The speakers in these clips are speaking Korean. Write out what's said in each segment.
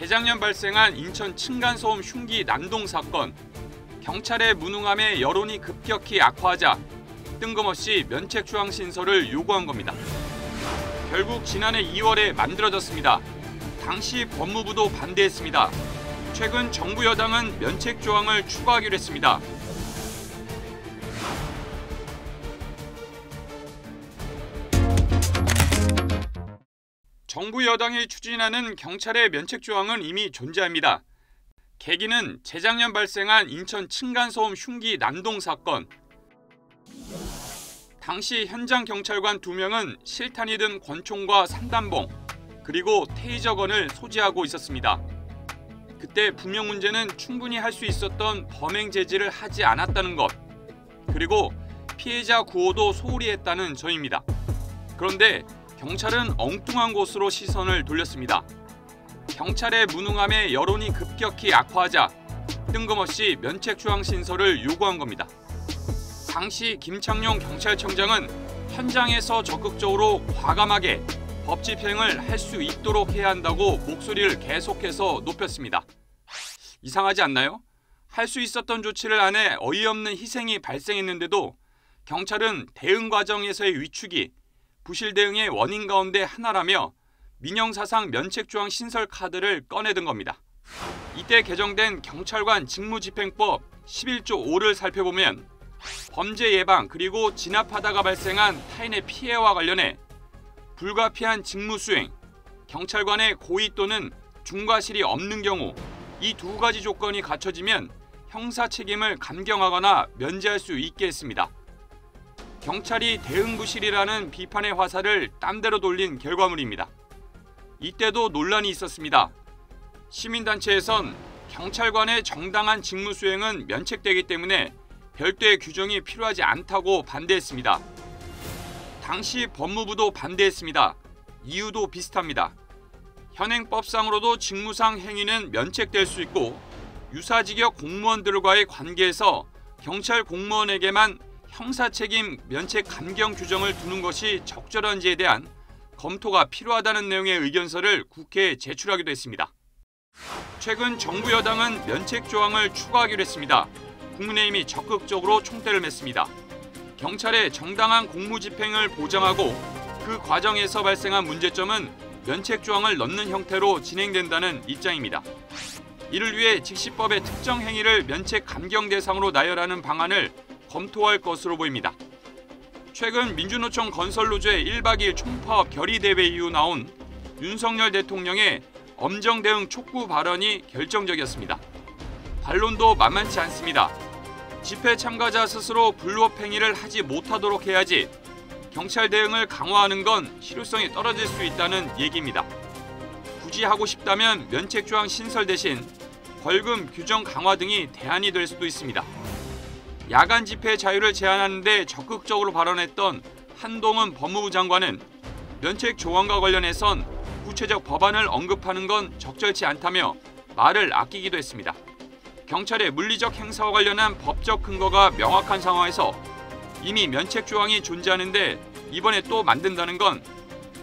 재작년 발생한 인천 층간소음 흉기 난동 사건. 경찰의 무능함에 여론이 급격히 악화하자 뜬금없이 면책조항 신설을 요구한 겁니다. 결국 지난해 2월에 만들어졌습니다. 당시 법무부도 반대했습니다. 최근 정부 여당은 면책조항을 추가하기로 했습니다. 정부 여당이 추진하는 경찰의 면책조항은 이미 존재합니다. 계기는 재작년 발생한 인천 층간소음 흉기 난동 사건. 당시 현장 경찰관 2명은 실탄이 든 권총과 산단봉, 그리고 테이저건을 소지하고 있었습니다. 그때 분명 문제는 충분히 할 수 있었던 범행 제지를 하지 않았다는 것, 그리고 피해자 구호도 소홀히 했다는 점입니다. 그런데 경찰은 엉뚱한 곳으로 시선을 돌렸습니다. 경찰의 무능함에 여론이 급격히 악화하자 뜬금없이 면책조항 신설을 요구한 겁니다. 당시 김창룡 경찰청장은 현장에서 적극적으로 과감하게 법 집행을 할 수 있도록 해야 한다고 목소리를 계속해서 높였습니다. 이상하지 않나요? 할 수 있었던 조치를 안 해 어이없는 희생이 발생했는데도 경찰은 대응 과정에서의 위축이 부실 대응의 원인 가운데 하나라며 민형사상 면책조항 신설 카드를 꺼내든 겁니다. 이때 개정된 경찰관 직무집행법 11조 5를 살펴보면 범죄 예방 그리고 진압하다가 발생한 타인의 피해와 관련해 불가피한 직무수행, 경찰관의 고의 또는 중과실이 없는 경우 이 2가지 조건이 갖춰지면 형사 책임을 감경하거나 면제할 수 있게 했습니다. 경찰이 대응 부실이라는 비판의 화살을 딴데로 돌린 결과물입니다. 이때도 논란이 있었습니다. 시민단체에선 경찰관의 정당한 직무 수행은 면책되기 때문에 별도의 규정이 필요하지 않다고 반대했습니다. 당시 법무부도 반대했습니다. 이유도 비슷합니다. 현행법상으로도 직무상 행위는 면책될 수 있고 유사직역 공무원들과의 관계에서 경찰 공무원에게만 형사책임 면책 감경 규정을 두는 것이 적절한지에 대한 검토가 필요하다는 내용의 의견서를 국회에 제출하기도 했습니다. 최근 정부 여당은 면책조항을 추가하기로 했습니다. 국민의힘이 적극적으로 총대를 맸습니다. 경찰의 정당한 공무집행을 보장하고 그 과정에서 발생한 문제점은 면책조항을 넣는 형태로 진행된다는 입장입니다. 이를 위해 직시법의 특정 행위를 면책 감경 대상으로 나열하는 방안을 검토할 것으로 보입니다. 최근 민주노총 건설노조의 1박 2일 총파업 결의대회 이후 나온 윤석열 대통령의 엄정 대응 촉구 발언이 결정적이었습니다. 반론도 만만치 않습니다. 집회 참가자 스스로 불법 행위를 하지 못하도록 해야지 경찰 대응을 강화하는 건 실효성이 떨어질 수 있다는 얘기입니다. 굳이 하고 싶다면 면책조항 신설 대신 벌금 규정 강화 등이 대안이 될 수도 있습니다. 야간 집회 자유를 제한하는 데 적극적으로 발언했던 한동훈 법무부 장관은 면책 조항과 관련해선 구체적 법안을 언급하는 건 적절치 않다며 말을 아끼기도 했습니다. 경찰의 물리적 행사와 관련한 법적 근거가 명확한 상황에서 이미 면책 조항이 존재하는데 이번에 또 만든다는 건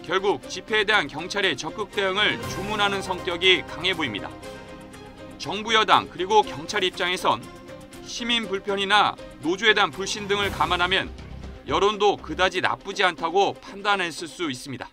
결국 집회에 대한 경찰의 적극 대응을 주문하는 성격이 강해 보입니다. 정부 여당 그리고 경찰 입장에선 시민 불편이나 노조에 대한 불신 등을 감안하면 여론도 그다지 나쁘지 않다고 판단했을 수 있습니다.